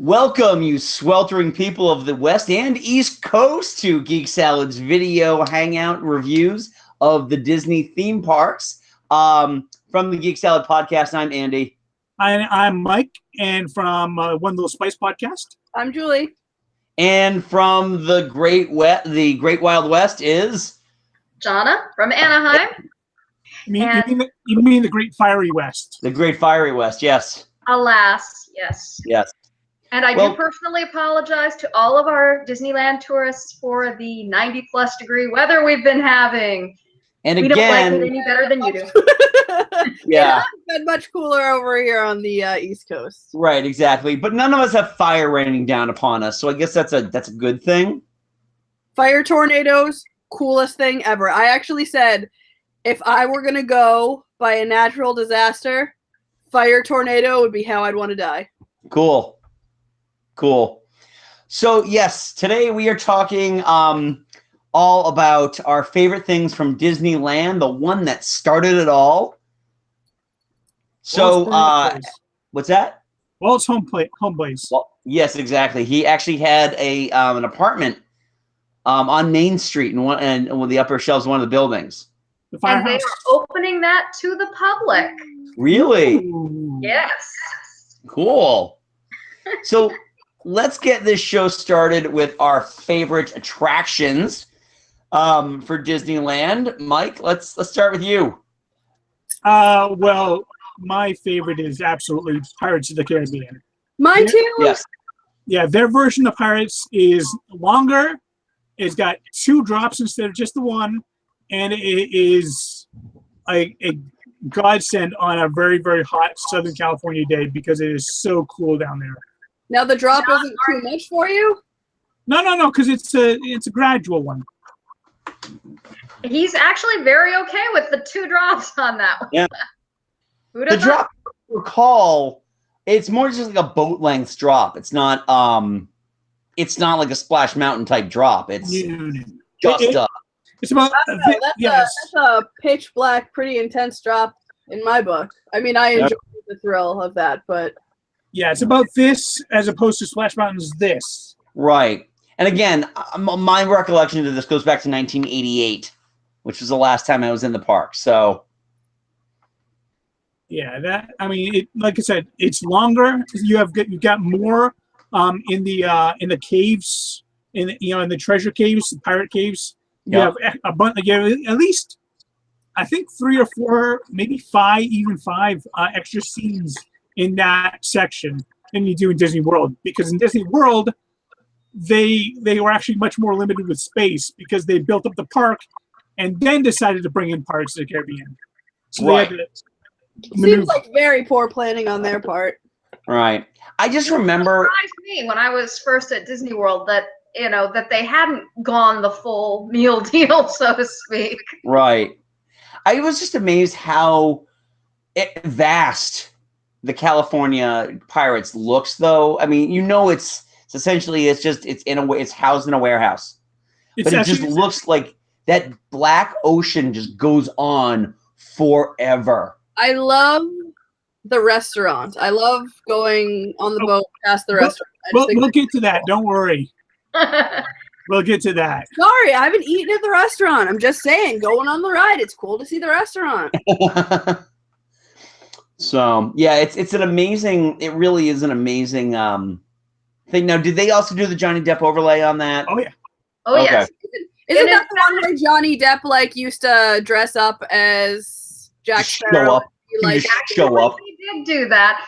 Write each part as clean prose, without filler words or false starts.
Welcome, you sweltering people of the West and East Coast, to Geek Salad's video hangout reviews of the Disney theme parks. From the Geek Salad podcast, I'm Andy. I'm Mike, and from One Little Spice podcast, I'm Juli. And from the Great Wild West is Jonna from Anaheim. You mean the Great Fiery West? The Great Fiery West, yes. Alas, yes. Yes. And I do personally apologize to all of our Disneyland tourists for the 90-plus degree weather we've been having. And we don't like it any better than you do. Yeah. It's been much cooler over here on the East Coast. Right, exactly. But none of us have fire raining down upon us, so I guess that's a good thing. Fire tornadoes, coolest thing ever. I actually said, if I were going to go by a natural disaster, fire tornado would be how I'd want to die. Cool. So, yes, today we are talking all about our favorite things from Disneyland, the one that started it all. So, what's that? Well, it's home base. Well, yes, exactly. He actually had an apartment on Main Street in one of the upper shelves of one of the buildings. The And they firehouse. are opening that to the public. Really? Ooh. Yes. Cool. So let's get this show started with our favorite attractions for Disneyland. Mike, let's start with you. Well, my favorite is absolutely Pirates of the Caribbean. Mine too? Yes. Yeah, their version of Pirates is longer. It's got 2 drops instead of just the one, and it is a godsend on a very, very hot Southern California day because it is so cool down there. Now the drop isn't too much for you? No, because it's a gradual one. He's actually very okay with the 2 drops on that one. Yeah. Who'd The have drop, I recall, it's more just like a boat length drop. It's not like a Splash Mountain type drop. It's just It's about That's a pitch black, pretty intense drop in my book. I mean, I enjoy the thrill of that, but yeah, it's about this as opposed to Splash Mountain's this. right. And again, my recollection of this goes back to 1988, which was the last time I was in the park. So yeah, like I said, it's longer. You've got more in the caves, in the treasure caves, the pirate caves. You have a bunch. You have at least, I think, 3 or 4, maybe 5, even 5 extra scenes in that section than you do in Disney World. Because in Disney World, they were actually much more limited with space because they built up the park and then decided to bring in Pirates of the Caribbean. So right. they had to seems like very poor planning on their part. Right. I just remember. It surprised me when I was first at Disney World that they hadn't gone the full meal deal, so to speak. Right. I was just amazed how vast the California Pirates looks, though. I mean, it's essentially it's housed in a warehouse, but it just looks like that black ocean just goes on forever. I love the restaurant. I love going on the boat past the restaurant. We'll get to that. Don't worry. We'll get to that. Sorry, I haven't eaten at the restaurant. I'm just saying, going on the ride, it's cool to see the restaurant. So yeah, it really is an amazing thing. Now, did they also do the Johnny Depp overlay on that? Oh yeah. Oh Okay. yes. Isn't that the one where Johnny Depp used to dress up as Jack Sparrow? Show up. Show up. He did do that.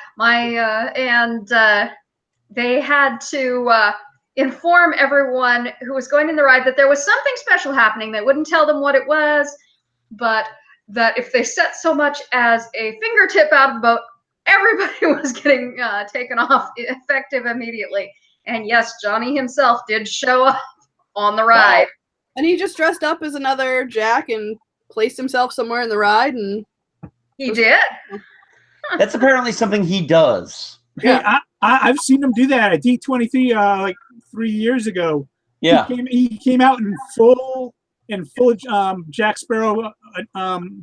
They had to inform everyone who was going in the ride that there was something special happening. They wouldn't tell them what it was, but that if they set so much as a fingertip out of the boat, everybody was getting taken off effective immediately. And yes, Johnny himself did show up on the ride. Wow. And he just dressed up as another Jack and placed himself somewhere in the ride, and He did. That's apparently something he does. Yeah, hey, I've seen him do that at D23 like 3 years ago. Yeah, he came out in full Jack Sparrow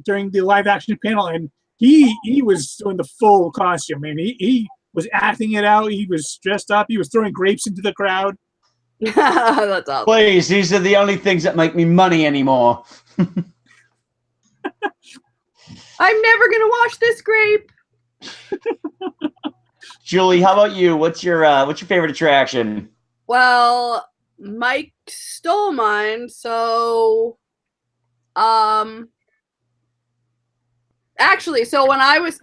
during the live action panel, and he was doing the full costume. I mean, he was acting it out. He was dressed up. He was throwing grapes into the crowd. That's awesome. Please, these are the only things that make me money anymore. I'm never gonna wash this grape. Julie, how about you? What's your favorite attraction? Well, Mike stole mine, so actually, so when I was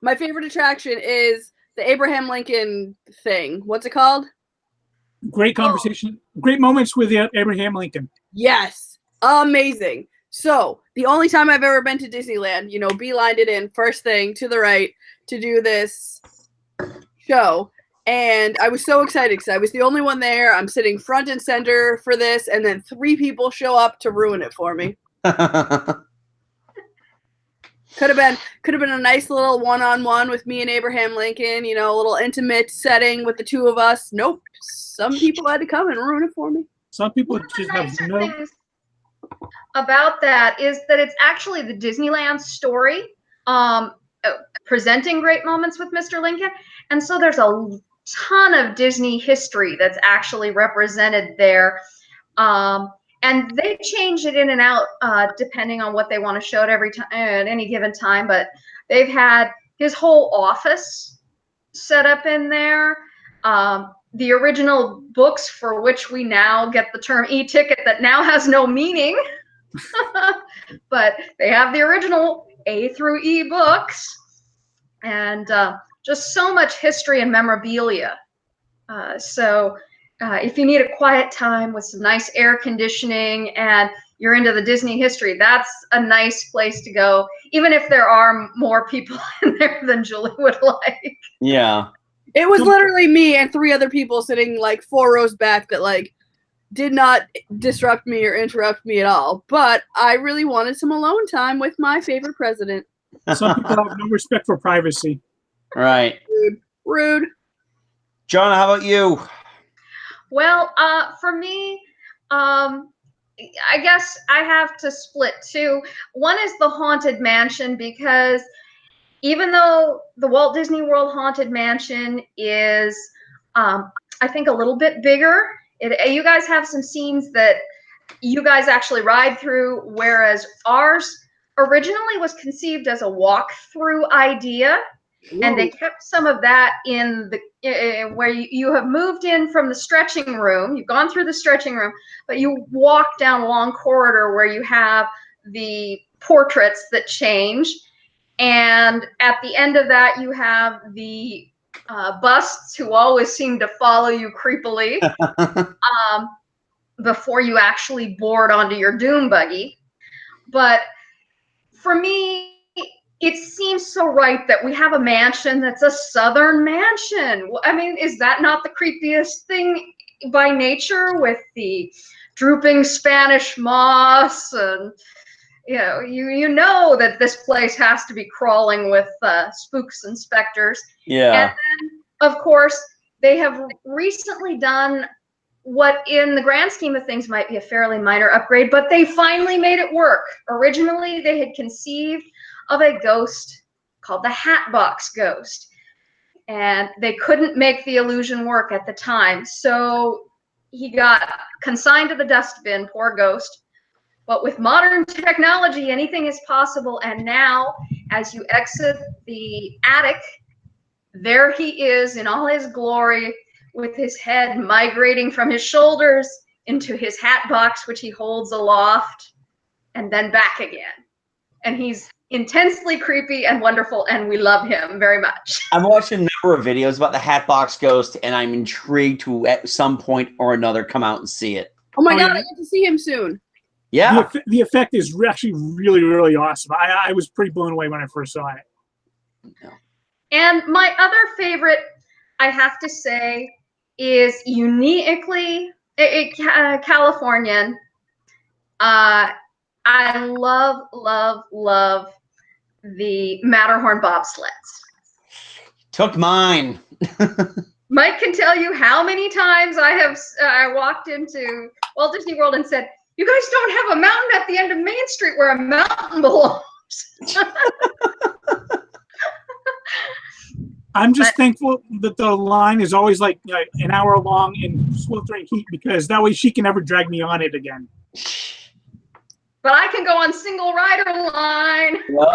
my favorite attraction is the Abraham Lincoln thing. What's it called? Great conversation. Great moments with Abraham Lincoln. Yes. Amazing. So the only time I've ever been to Disneyland, beelined it in first thing to the right to do this show. And I was so excited because I was the only one there. I'm sitting front and center for this, and then 3 people show up to ruin it for me. Could have been a nice little one-on-one with me and Abraham Lincoln, a little intimate setting with the 2 of us. Nope. Some people had to come and ruin it for me. Some people just have no. Things about that is that it's actually the Disneyland story presenting great moments with Mr. Lincoln. And so there's a ton of Disney history that's actually represented there. And they change it in and out depending on what they want to show at any given time. But they've had his whole office set up in there. The original books for which we now get the term e-ticket that now has no meaning. But they have the original A through E books. And just so much history and memorabilia. So if you need a quiet time with some nice air conditioning and you're into the Disney history, that's a nice place to go, even if there are more people in there than Julie would like. Yeah. It was literally me and 3 other people sitting 4 rows back that did not disrupt me or interrupt me at all. But I really wanted some alone time with my favorite president. Some people have no respect for privacy. Right. Rude. Jonna, how about you? Well, for me, I guess I have to split 2. One is the Haunted Mansion, because even though the Walt Disney World Haunted Mansion is, I think, a little bit bigger, you guys have some scenes that you guys actually ride through, whereas ours originally was conceived as a walk-through idea. Ooh. And they kept some of that in the where you have moved in from the stretching room. You've gone through the stretching room, but you walk down a long corridor where you have the portraits that change. And at the end of that, you have the busts who always seem to follow you creepily before you actually board onto your doom buggy. But for me, it seems so right that we have a mansion that's a Southern mansion. I mean, is that not the creepiest thing by nature, with the drooping Spanish moss? And you know that this place has to be crawling with spooks and specters. Yeah. And then, of course, they have recently done what in the grand scheme of things might be a fairly minor upgrade, but they finally made it work. Originally, they had conceived of a ghost called the Hatbox Ghost, and they couldn't make the illusion work at the time. So he got consigned to the dustbin, poor ghost. But with modern technology, anything is possible. And now, as you exit the attic, there he is in all his glory, with his head migrating from his shoulders into his hat box, which he holds aloft, and then back again. And he's intensely creepy and wonderful, and we love him very much. I've watched a number of videos about the Hatbox Ghost, and I'm intrigued to, at some point or another, come out and see it. Oh my God, I get to see him soon. Yeah. The effect is actually really, really awesome. I was pretty blown away when I first saw it. And my other favorite, I have to say, is uniquely Californian. I love, love, love the Matterhorn bobsleds. Took mine. Mike can tell you how many times I walked into Walt Disney World and said, "You guys don't have a mountain at the end of Main Street where a mountain belongs." I'm just thankful that the line is always like an hour long in sweltering heat, because that way she can never drag me on it again. But I can go on single rider line. Well,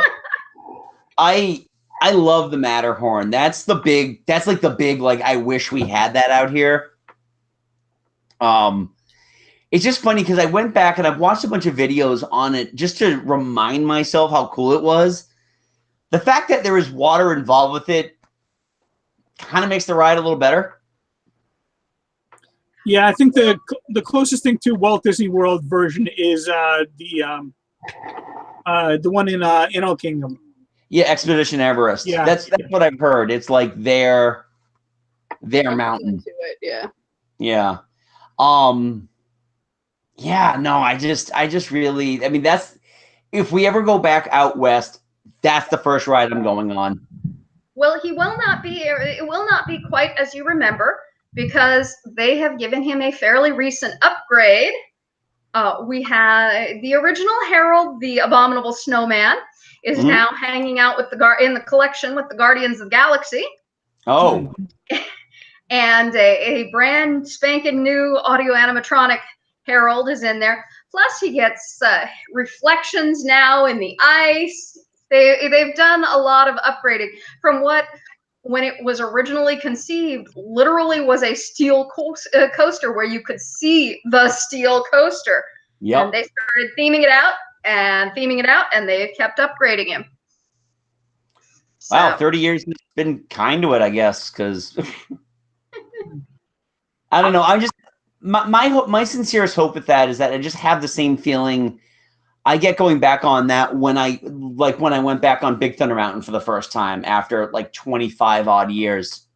I love the Matterhorn. That's like the big, like, I wish we had that out here. It's just funny because I went back and I've watched a bunch of videos on it just to remind myself how cool it was. The fact that there is water involved with it kind of makes the ride a little better. Yeah, I think the closest thing to Walt Disney World version is the one in Animal Kingdom. Yeah, Expedition Everest. Yeah. That's what I've heard. It's like their mountain. To it, yeah. Yeah. Yeah, no, I just really, I mean, that's, if we ever go back out west, that's the first ride I'm going on. Well, it will not be quite as you remember, because they have given him a fairly recent upgrade. We had the original Harold, the Abominable Snowman, is now hanging out with in the collection with the Guardians of the Galaxy. Oh. And a brand spanking new audio animatronic Harold is in there. Plus, he gets reflections now in the ice. They've done a lot of upgrading from what, when it was originally conceived, literally was a steel coaster where you could see the steel coaster. Yep. And they started theming it out, and they've kept upgrading him. So, Wow, 30 years has been kind to it, I guess, because I don't know. I'm just my sincerest hope with that is that I just have the same feeling I get going back on that when I went back on Big Thunder Mountain for the first time after like 25 odd years.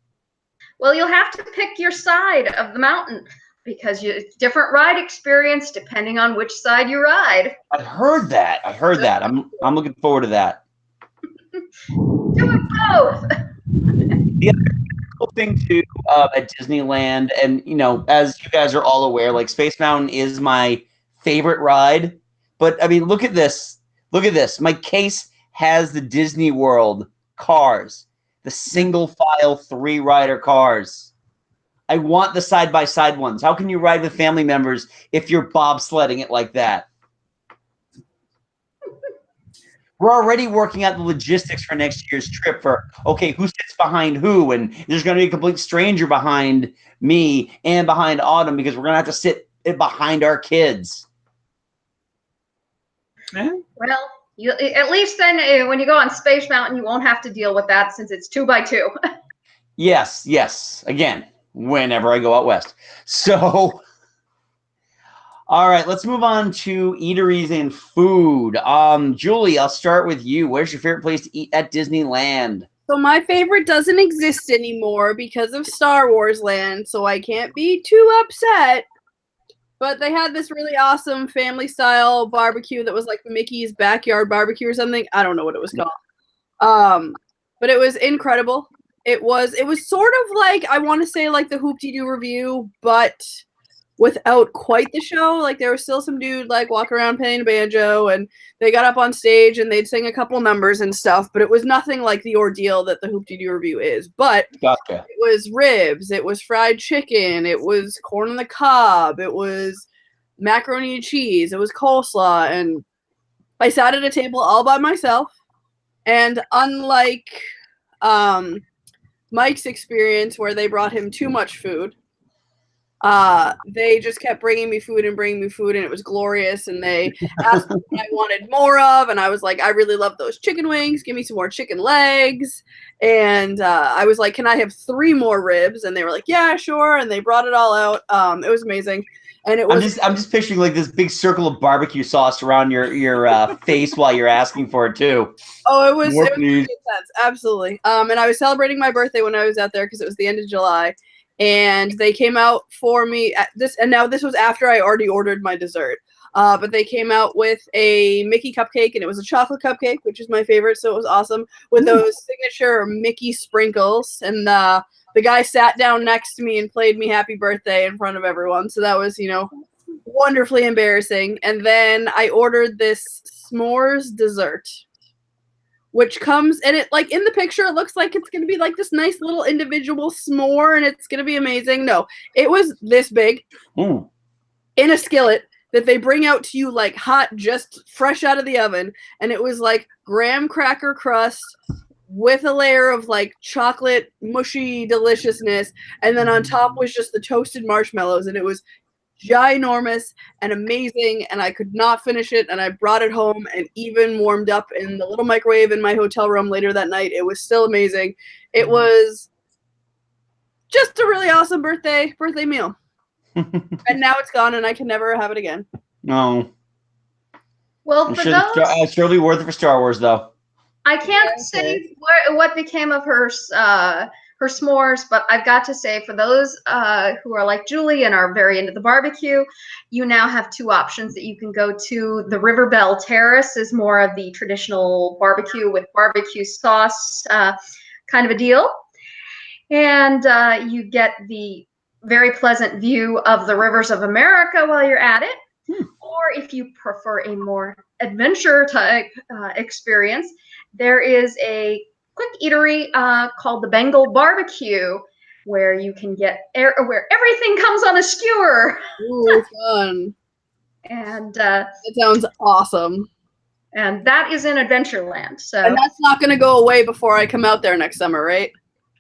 Well, you'll have to pick your side of the mountain, because it's different ride experience depending on which side you ride. I heard that. I'm looking forward to that. Do it both. The other cool thing too at Disneyland, and as you guys are all aware, like Space Mountain is my favorite ride. But I mean, look at this. Look at this. My case has the Disney World cars, the single file 3-rider cars. I want the side-by-side ones. How can you ride with family members if you're bobsledding it like that? We're already working out the logistics for next year's trip for, okay, who sits behind who? And there's going to be a complete stranger behind me and behind Autumn, because we're going to have to sit behind our kids. Well, at least then when you go on Space Mountain, you won't have to deal with that since it's 2x2. Yes. Again, whenever I go out west. So, all right, let's move on to eateries and food. Julie, I'll start with you. Where's your favorite place to eat at Disneyland? So my favorite doesn't exist anymore because of Star Wars Land, so I can't be too upset. But they had this really awesome family-style barbecue that was like Mickey's Backyard Barbecue or something. I don't know what it was called. But it was incredible. It was sort of like, I want to say like the Hoop-Dee-Doo Review, but without quite the show. Like there was still some dude like walking around playing a banjo, and they got up on stage and they'd sing a couple numbers and stuff, but it was nothing like the ordeal that the Hoop-Dee-Doo Review is. But Gotcha. It was ribs, it was fried chicken, it was corn on the cob, it was macaroni and cheese, it was coleslaw, and I sat at a table all by myself. And unlike Mike's experience where they brought him too much food, they just kept bringing me food, and it was glorious. And they asked me what I wanted more of, and I was like, I really love those chicken wings. Give me some more chicken legs. And I was like, can I have 3 more ribs? And they were like, yeah, sure. And they brought it all out. It was amazing. And it was. I'm just picturing like this big circle of barbecue sauce around your face while you're asking for it too. Oh, it was pretty intense, absolutely. And I was celebrating my birthday when I was out there because it was the end of July. And they came out for me at this, and now this was after I already ordered my dessert. But they came out with a Mickey cupcake, and it was a chocolate cupcake, which is my favorite, so it was awesome, with those signature Mickey sprinkles. And the guy sat down next to me and played me happy birthday in front of everyone, so that was, wonderfully embarrassing. And then I ordered this s'mores dessert, which comes and it like in the picture it looks like it's gonna be like this nice little individual s'more and it's gonna be amazing. No, it was this big in a skillet that they bring out to you like hot, just fresh out of the oven, and it was like graham cracker crust with a layer of like chocolate mushy deliciousness, and then on top was just the toasted marshmallows, and it was ginormous and amazing, and I could not finish it, and I brought it home and even warmed up in the little microwave in my hotel room later that night. It was still amazing. It was just a really awesome birthday meal. And now it's gone and I can never have it again. No. Well, for those, it's surely worth it for Star Wars, though. I can't say what became of her s'mores, but I've got to say, for those who are like Julie and are very into the barbecue, you now have two options that you can go to. The River Belle Terrace is more of the traditional barbecue with barbecue sauce kind of a deal. And you get the very pleasant view of the rivers of America while you're at it. Or if you prefer a more adventure type experience, there is a quick eatery called the Bengal Barbecue, where you can get where everything comes on a skewer. Ooh, fun! And it sounds awesome. And that is in Adventureland. So, and that's not going to go away before I come out there next summer, right?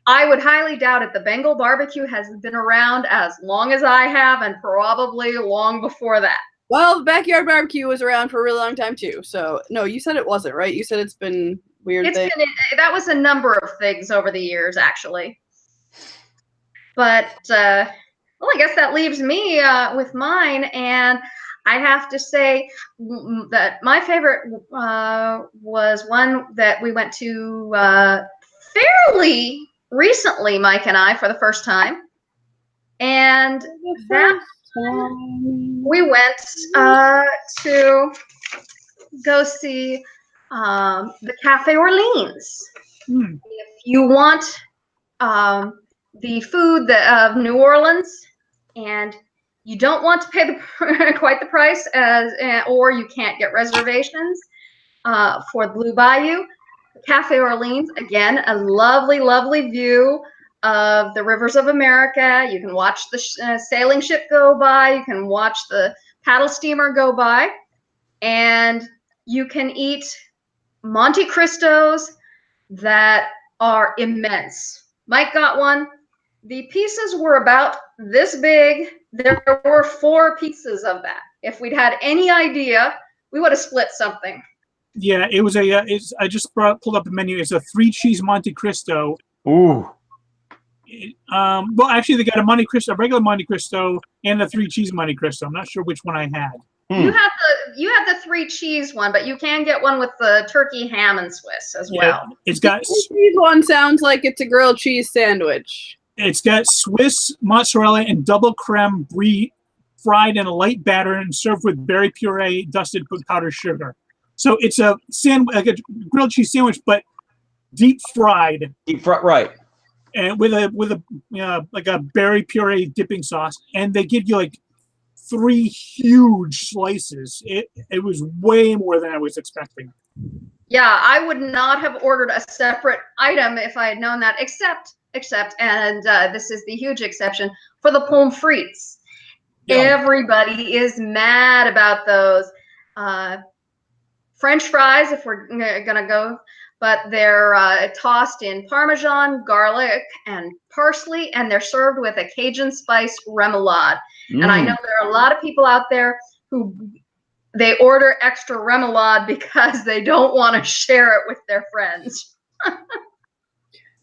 I would highly doubt it. The Bengal Barbecue has been around as long as I have, and probably long before that. Well, the Backyard Barbecue was around for a really long time too. So, no, you said it wasn't, right? You said it's been weird. That was a number of things over the years, actually. But, well, I guess that leaves me with mine. And I have to say that my favorite was one that we went to fairly recently, Mike and I, for the first time. And that we went to go see the Cafe Orleans. If you want the food of New Orleans and you don't want to pay quite the price or you can't get reservations for the Blue Bayou, Cafe Orleans, again, a lovely, lovely view of the rivers of America. You can watch the sailing ship go by. You can watch the paddle steamer go by. And you can eat Monte Cristos that are immense. Mike got one. The pieces were about this big. There were 4 pieces of that. If we'd had any idea, we would have split something. Yeah, it was I just pulled up the menu. It's a 3-cheese Monte Cristo. Ooh. Well, actually, they got a regular Monte Cristo, and a 3-cheese Monte Cristo. I'm not sure which one I had. You had the 3-cheese one, but you can get one with the turkey, ham, and Swiss as well. It's got the cheese one sounds like it's a grilled cheese sandwich. It's got Swiss mozzarella and double creme brie fried in a light batter and served with berry puree dusted with powdered sugar. So it's a like a grilled cheese sandwich, but deep fried. Deep fried, right? And with a like a berry puree dipping sauce, and they give you like 3 huge slices. It was way more than I was expecting. Yeah, I would not have ordered a separate item if I had known that, except, and this is the huge exception, for the pommes frites. Yeah. Everybody is mad about those. French fries, if we're gonna go, but they're tossed in Parmesan, garlic, and parsley, and they're served with a Cajun spice remoulade. And I know there are a lot of people out there who they order extra remoulade because they don't want to share it with their friends.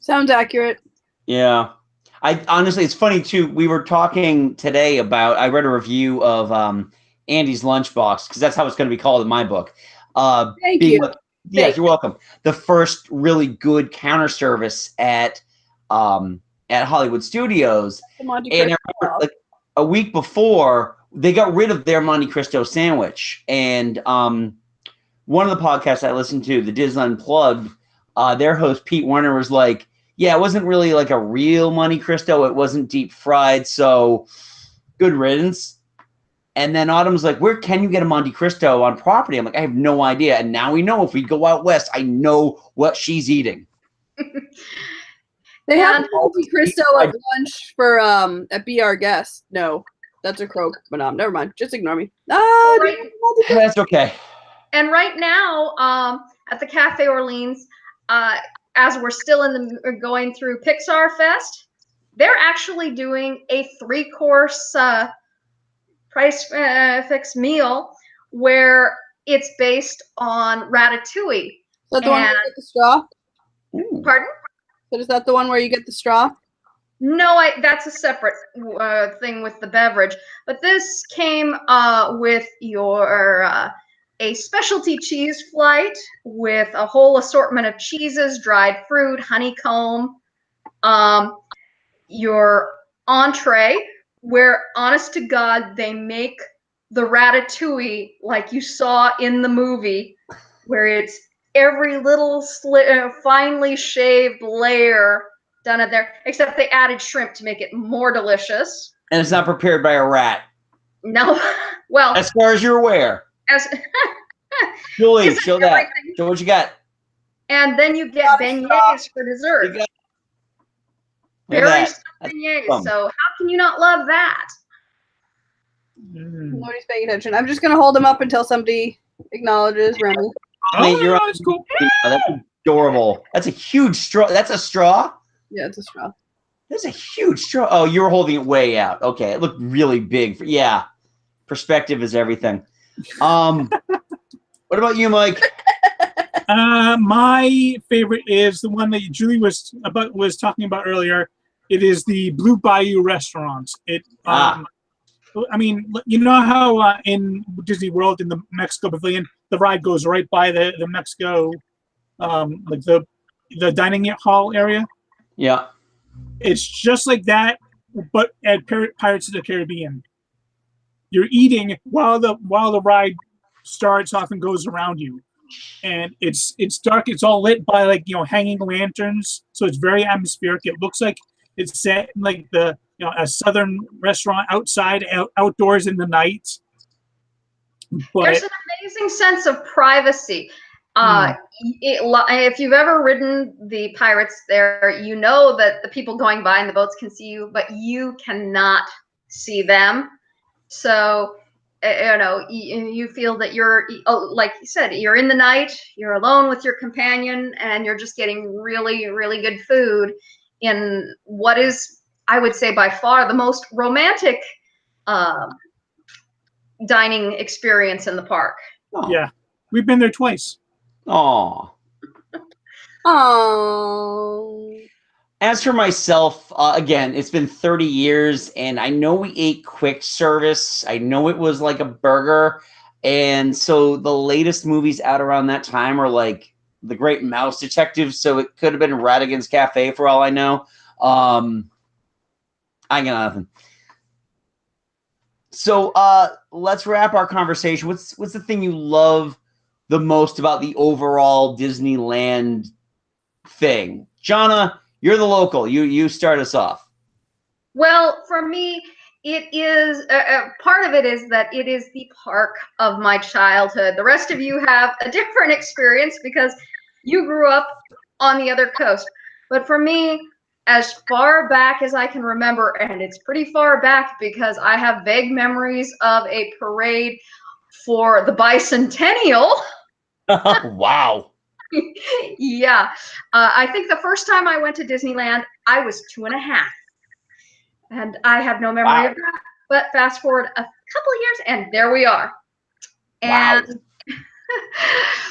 Sounds accurate. Yeah. I honestly, it's funny too. We were talking today about, I read a review of Andy's Lunchbox, because that's how it's going to be called in my book. Thank you. Yes, you're welcome. The first really good counter service at Hollywood Studios. And I remember, like a week before, they got rid of their Monte Cristo sandwich. And one of the podcasts I listened to, the Disneyland Unplugged, their host Pete Werner was like, yeah, it wasn't really like a real Monte Cristo. It wasn't deep fried, so good riddance. And then Autumn's like, where can you get a Monte Cristo on property? I'm like, I have no idea. And now we know if we go out west, I know what she's eating. They have And- Monte Cristo at lunch for at Be Our Guest. No, that's a croak. But never mind. Just ignore me. That's okay. And right now, at the Cafe Orleans, as we're still going through Pixar Fest, they're actually doing a 3-course price fixed meal where it's based on Ratatouille. Is that the one where you get the straw? Pardon? So is that the one where you get the straw? No, that's a separate thing with the beverage. But this came with your a specialty cheese flight with a whole assortment of cheeses, dried fruit, honeycomb, your entree, where honest to God, they make the ratatouille like you saw in the movie, where it's every little finely shaved layer done it there, except they added shrimp to make it more delicious. And it's not prepared by a rat. No, well, as far as you're aware. As Juli, show that. Show what you got. And then you get beignets for dessert. Very beignets. So how can you not love that? Nobody's paying attention. I'm just gonna hold him up until somebody acknowledges Remy. Oh, that's cool. That's adorable. That's a huge straw. That's a straw? Yeah, it's a straw. That's a huge straw. Oh, you were holding it way out. Okay, it looked really big. Yeah, perspective is everything. What about you, Mike? My favorite is the one that Julie was talking about earlier. It is the Blue Bayou restaurant. I mean, you know how in Disney World in the Mexico Pavilion, the ride goes right by the Mexico, like the dining hall area. Yeah, it's just like that, but at Pirates of the Caribbean. You're eating while the ride starts off and goes around you, and it's dark. It's all lit by hanging lanterns, so it's very atmospheric. It looks like it's set in like a southern restaurant outdoors in the night. But there's an amazing sense of privacy. If you've ever ridden the Pirates there, you know that the people going by in the boats can see you, but you cannot see them. So, you feel that you're, like you said, you're in the night, you're alone with your companion, and you're just getting really, really good food in what is, I would say, by far the most romantic dining experience in the park. Oh. Yeah, we've been there twice. Oh. As for myself, again, it's been 30 years, and I know we ate quick service. I know it was like a burger, and so the latest movies out around that time are like The Great Mouse Detective, so it could have been Radigan's Cafe for all I know. I got nothing. So let's wrap our conversation. What's the thing you love the most about the overall Disneyland thing? Jonna, you're the local. You start us off. Well, for me, it is part of it is that it is the park of my childhood. The rest of you have a different experience because you grew up on the other coast. But for me, as far back as I can remember, and it's pretty far back because I have vague memories of a parade for the bicentennial. Wow. Yeah. I think the first time I went to Disneyland, I was 2.5. And I have no memory of that. But fast forward a couple of years, and there we are. And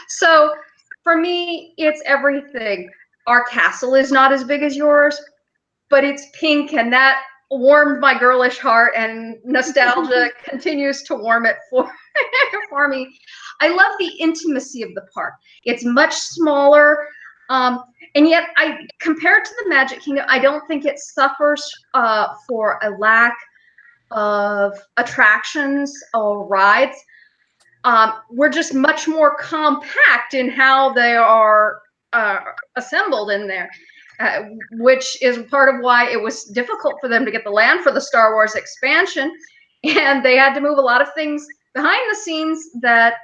so for me, it's everything. Our castle is not as big as yours, but it's pink, and that warmed my girlish heart, and nostalgia continues to warm it for me. I love the intimacy of the park. It's much smaller, and yet compared to the Magic Kingdom, I don't think it suffers for a lack of attractions or rides. We're just much more compact in how they are assembled in there, which is part of why it was difficult for them to get the land for the Star Wars expansion. and they had to move a lot of things behind the scenes that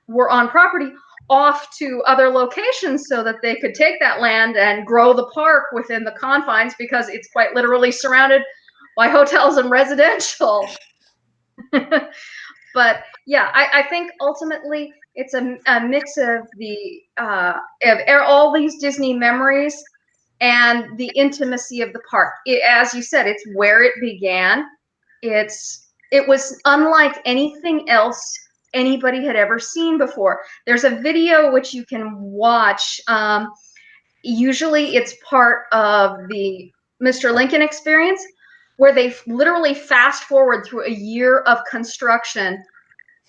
were on property off to other locations so that they could take that land and grow the park within the confines, because it's quite literally surrounded by hotels and residential. But yeah, I think ultimately it's a mix of all these Disney memories and the intimacy of the park. As you said, it's where it began. It was unlike anything else anybody had ever seen before. There's a video which you can watch. Usually it's part of the Mr. Lincoln Experience, where they literally fast forward through a year of construction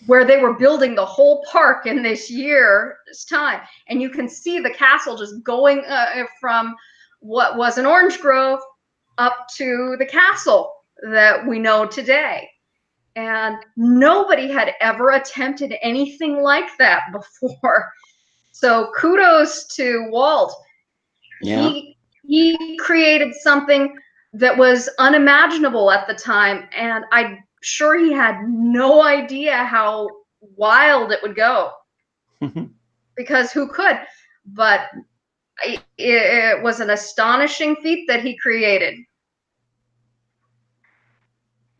where they were building the whole park in this year's time. And you can see the castle just going from what was an orange grove up to the castle that we know today. And nobody had ever attempted anything like that before. So kudos to Walt. Yeah. He created something that was unimaginable at the time, and I'm sure he had no idea how wild it would go. Because who could? But it was an astonishing feat that he created.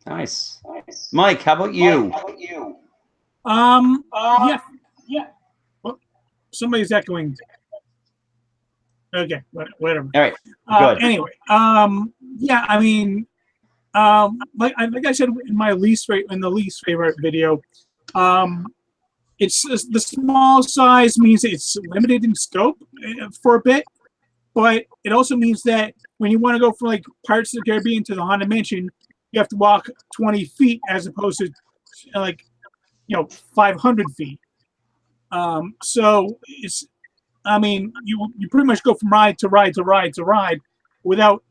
Nice. Mike, how about you? Yeah. Well, somebody's echoing. Okay, whatever. All right. Good. Anyway, yeah, I mean, like I said in my least favorite video, it's the small size means it's limited in scope for a bit, but it also means that when you want to go from like Pirates of the Caribbean to the Haunted Mansion, you have to walk 20 feet as opposed to 500 feet. So it's, I mean, you pretty much go from ride to ride to ride to ride without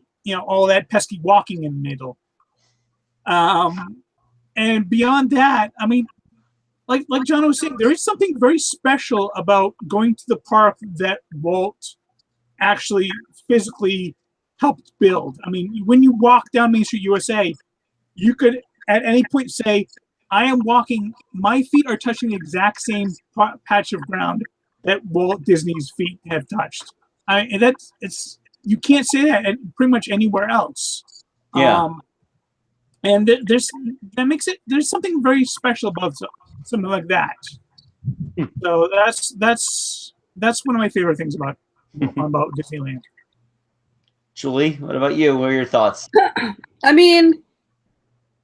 all that pesky walking in the middle. And beyond that, I mean, like Jonna was saying, there is something very special about going to the park that Walt actually physically helped build. I mean, when you walk down Main Street USA, you could at any point say, I am walking, my feet are touching the exact same patch of ground that Walt Disney's feet have touched. You can't say that at pretty much anywhere else. Yeah. And there's something very special about something like that. So that's one of my favorite things about Disneyland. Juli, what about you? What are your thoughts? I mean,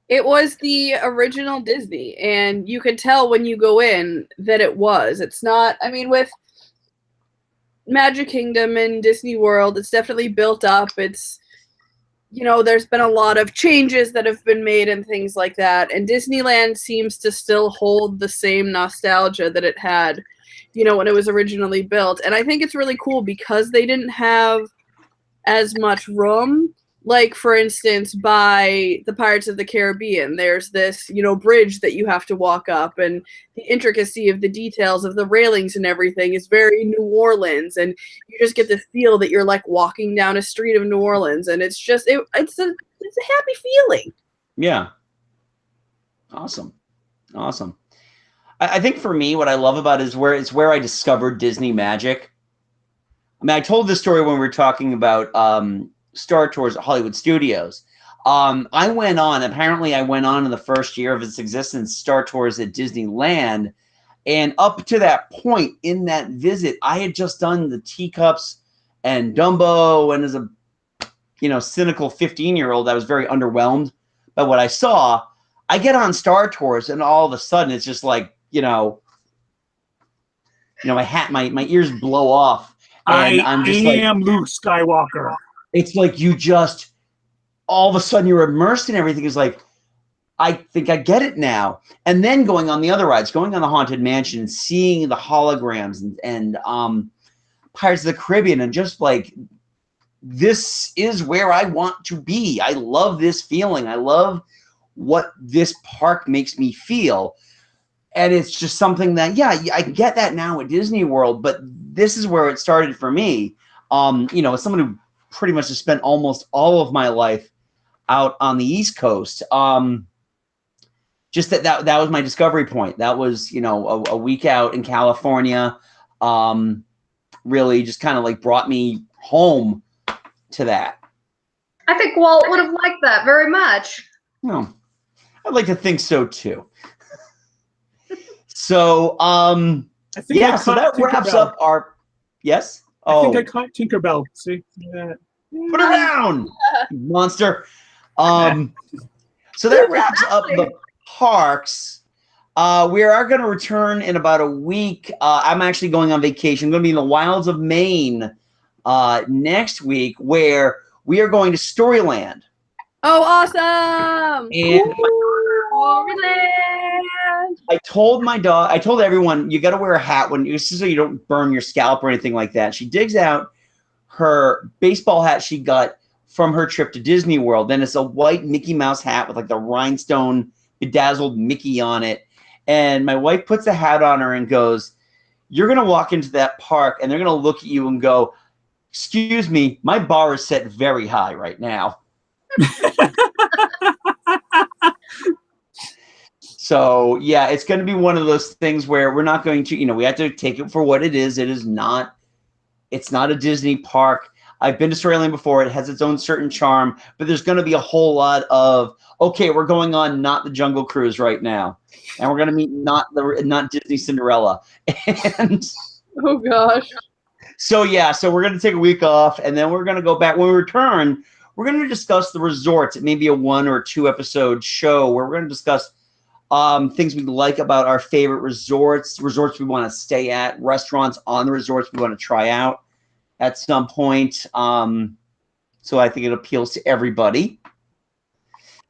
it was the original Disney, and you could tell when you go in that it was. It's not, I mean, with Magic Kingdom and Disney World, it's definitely built up. It's, there's been a lot of changes that have been made and things like that. And Disneyland seems to still hold the same nostalgia that it had, when it was originally built. And I think it's really cool because they didn't have as much room. Like, for instance, by the Pirates of the Caribbean, there's this, bridge that you have to walk up, and the intricacy of the details of the railings and everything is very New Orleans, and you just get the feel that you're like walking down a street of New Orleans, and it's just it's a happy feeling. Yeah. Awesome. I think for me, what I love about it is where I discovered Disney magic. I mean, I told this story when we were talking about Star Tours at Hollywood Studios. I went on in the first year of its existence, Star Tours at Disneyland. And up to that point in that visit, I had just done the Teacups and Dumbo. And as a, cynical 15-year-old, I was very underwhelmed by what I saw. I get on Star Tours and all of a sudden it's just like, my ears blow off. And I'm just like, Luke Skywalker. It's like you just, all of a sudden you're immersed in everything. It's like, I think I get it now. And then going on the other rides, going on the Haunted Mansion and seeing the holograms and Pirates of the Caribbean, and just like, this is where I want to be. I love this feeling. I love what this park makes me feel. And it's just something that, I get that now at Disney World, but this is where it started for me. As someone who pretty much has spent almost all of my life out on the East Coast, just that was my discovery point. That was, a week out in California. Really just kind of like brought me home to that. I think Walt would have liked that very much. No, I'd like to think so too. So, I think so that wraps up our. Yes. I think I caught Tinkerbell. See that? Put her down, monster. So that wraps up the parks. We are going to return in about a week. I'm actually going on vacation. I'm going to be in the wilds of Maine next week, where we are going to Storyland. Oh, awesome! And I told my dog, I told everyone, you got to wear a hat so you don't burn your scalp or anything like that. She digs out her baseball hat she got from her trip to Disney World. Then it's a white Mickey Mouse hat with like the rhinestone bedazzled Mickey on it. And my wife puts the hat on her and goes, "You're going to walk into that park and they're going to look at you and go, 'Excuse me, my bar is set very high right now.'" So, yeah, it's going to be one of those things where we're not going to, we have to take it for what it is. It's not a Disney park. I've been to Storyland before. It has its own certain charm, but there's going to be a whole lot of, okay, we're going on not the Jungle Cruise right now. And we're going to meet not Disney Cinderella. And oh gosh. So we're going to take a week off, and then we're going to go back. When we return, we're going to discuss the resorts. It may be a 1 or 2 episode show where we're going to discuss things we like about our favorite resorts we want to stay at, restaurants on the resorts we want to try out at some point. So I think it appeals to everybody.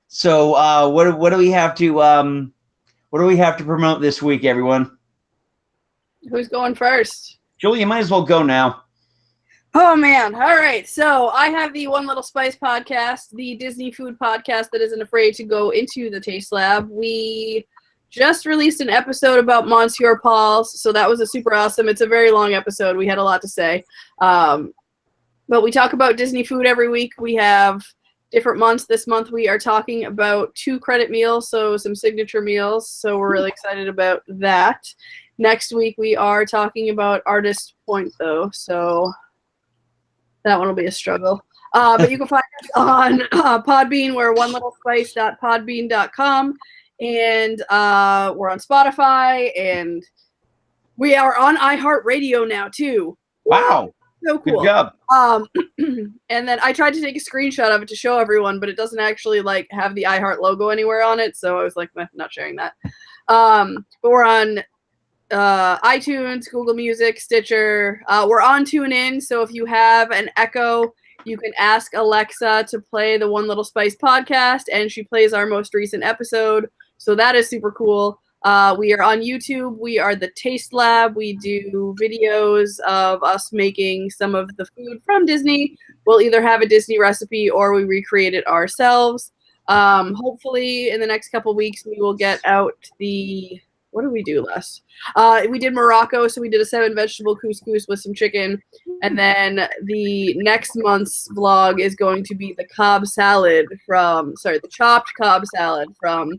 So what do we have to promote this week, everyone? Who's going first? Juli, you might as well go now. Oh, man. All right. So I have the One Little Spice podcast, the Disney food podcast that isn't afraid to go into the Taste Lab. We just released an episode about Monsieur Paul's, so that was a super awesome. It's a very long episode. We had a lot to say. But we talk about Disney food every week. We have different months. This month we are talking about 2 credit meals, so some signature meals. So we're really excited about that. Next week we are talking about Artist Point, though, so that one will be a struggle. But you can find us on Podbean. We're onelittlespice.podbean.com. And we're on Spotify. And we are on iHeartRadio now, too. Wow. So cool. Good job. And then I tried to take a screenshot of it to show everyone, but it doesn't actually have the iHeart logo anywhere on it. So I was like, not sharing that. But we're on iTunes, Google Music, Stitcher. We're on TuneIn, so if you have an Echo, you can ask Alexa to play the One Little Spice podcast, and she plays our most recent episode. So that is super cool. We are on YouTube. We are the Taste Lab. We do videos of us making some of the food from Disney. We'll either have a Disney recipe or we recreate it ourselves. Hopefully in the next couple weeks we will get out the... What did we do last? We did Morocco, so we did a 7-vegetable couscous with some chicken. And then the next month's vlog is going to be the chopped Cobb salad from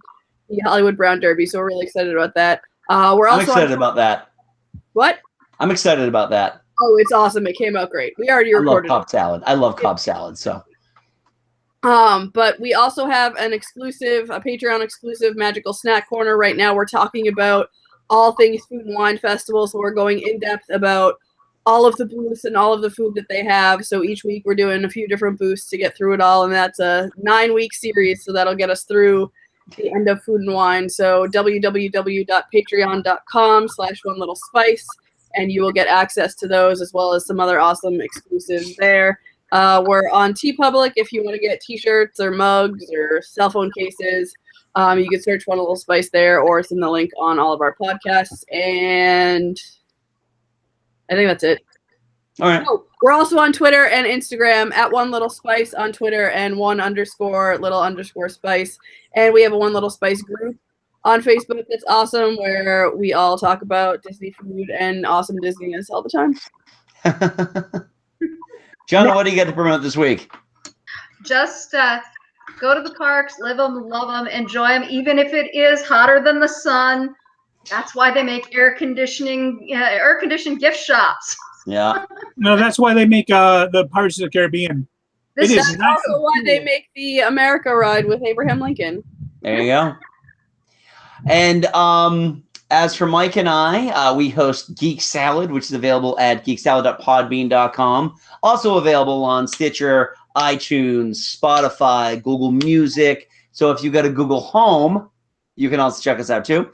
the Hollywood Brown Derby. So we're really excited about that. I'm excited about that. What? I'm excited about that. Oh, it's awesome. It came out great. We already recorded. I love Cobb salad. I love Cobb salad, so. But we also have a Patreon exclusive Magical Snack Corner. Right now we're talking about all things Food and Wine Festival, so we're going in depth about all of the booths and all of the food that they have. So each week we're doing a few different booths to get through it all, and that's a 9-week series, so that'll get us through the end of Food and Wine. So www.patreon.com/onelittlespice, and you will get access to those as well as some other awesome exclusives there. We're on TeePublic if you want to get t-shirts or mugs or cell phone cases. You can search One Little Spice there, or it's in the link on all of our podcasts. And I think that's it. All right. Oh, we're also on Twitter and Instagram at One Little Spice on Twitter and _little_spice. And we have a One Little Spice group on Facebook that's awesome, where we all talk about Disney food and awesome Disneyness all the time. Jonna, what do you got to promote this week? Just Go to the parks, live them, love them, enjoy them, even if it is hotter than the sun. That's why they make air-conditioned gift shops. Yeah. No, that's why they make the Pirates of the Caribbean. This It is is nice. Also, why they make the America ride with Abraham Lincoln. There you go. And as for Mike and I, we host Geek Salad, which is available at geeksalad.podbean.com. Also available on Stitcher, iTunes, Spotify, Google Music. So if you go to Google Home, you can also check us out too.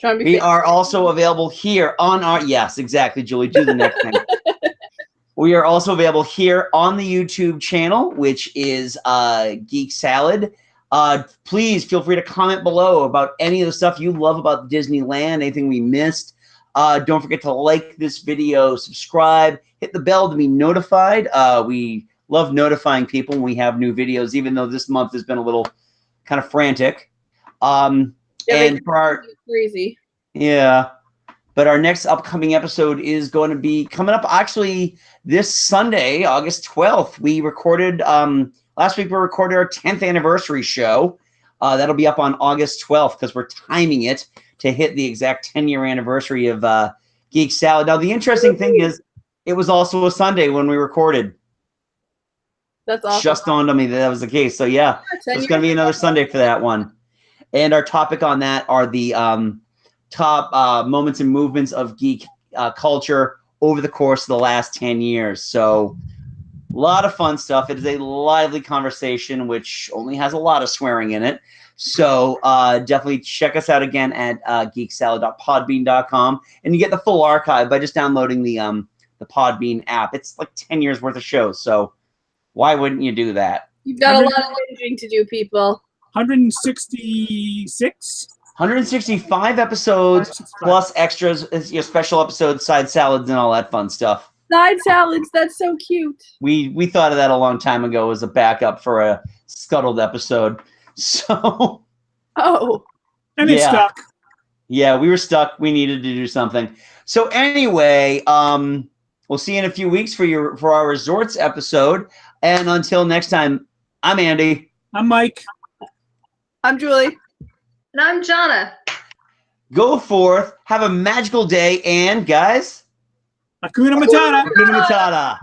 We are also available here on our, yes, exactly, Julie, do the next thing. We are also available here on the YouTube channel, which is Geek Salad. Please feel free to comment below about any of the stuff you love about Disneyland, anything we missed. Don't forget to like this video, subscribe, hit the bell to be notified. We love notifying people when we have new videos, even though this month has been a little kind of frantic. And for our crazy. Yeah. But our next upcoming episode is going to be coming up actually this Sunday, August 12th. We recorded last week we recorded our 10th anniversary show. That'll be up on August 12th because we're timing it to hit the exact 10-year anniversary of Geek Salad. Now the interesting thing is it was also a Sunday when we recorded. That's awesome. Just dawned on me that was the case. So yeah, so it's going to be another Sunday for that one. And our topic on that are the top moments and movements of geek culture over the course of the last 10 years. So a lot of fun stuff. It is a lively conversation, which only has a lot of swearing in it. So definitely check us out again at geeksalad.podbean.com. And you get the full archive by just downloading the Podbean app. It's like 10 years worth of shows. So why wouldn't you do that? You've got a lot of binging to do, people. 166? 165 episodes plus extras, special episodes, side salads, and all that fun stuff. Side salads, that's so cute. We thought of that a long time ago as a backup for a scuttled episode. So. Oh. And it's stuck. Yeah, we were stuck. We needed to do something. So anyway, we'll see you in a few weeks for our resorts episode. And until next time, I'm Andy. I'm Mike. I'm Julie. And I'm Jonna. Go forth, have a magical day, and guys, Hakuna Matata. Hakuna Matata.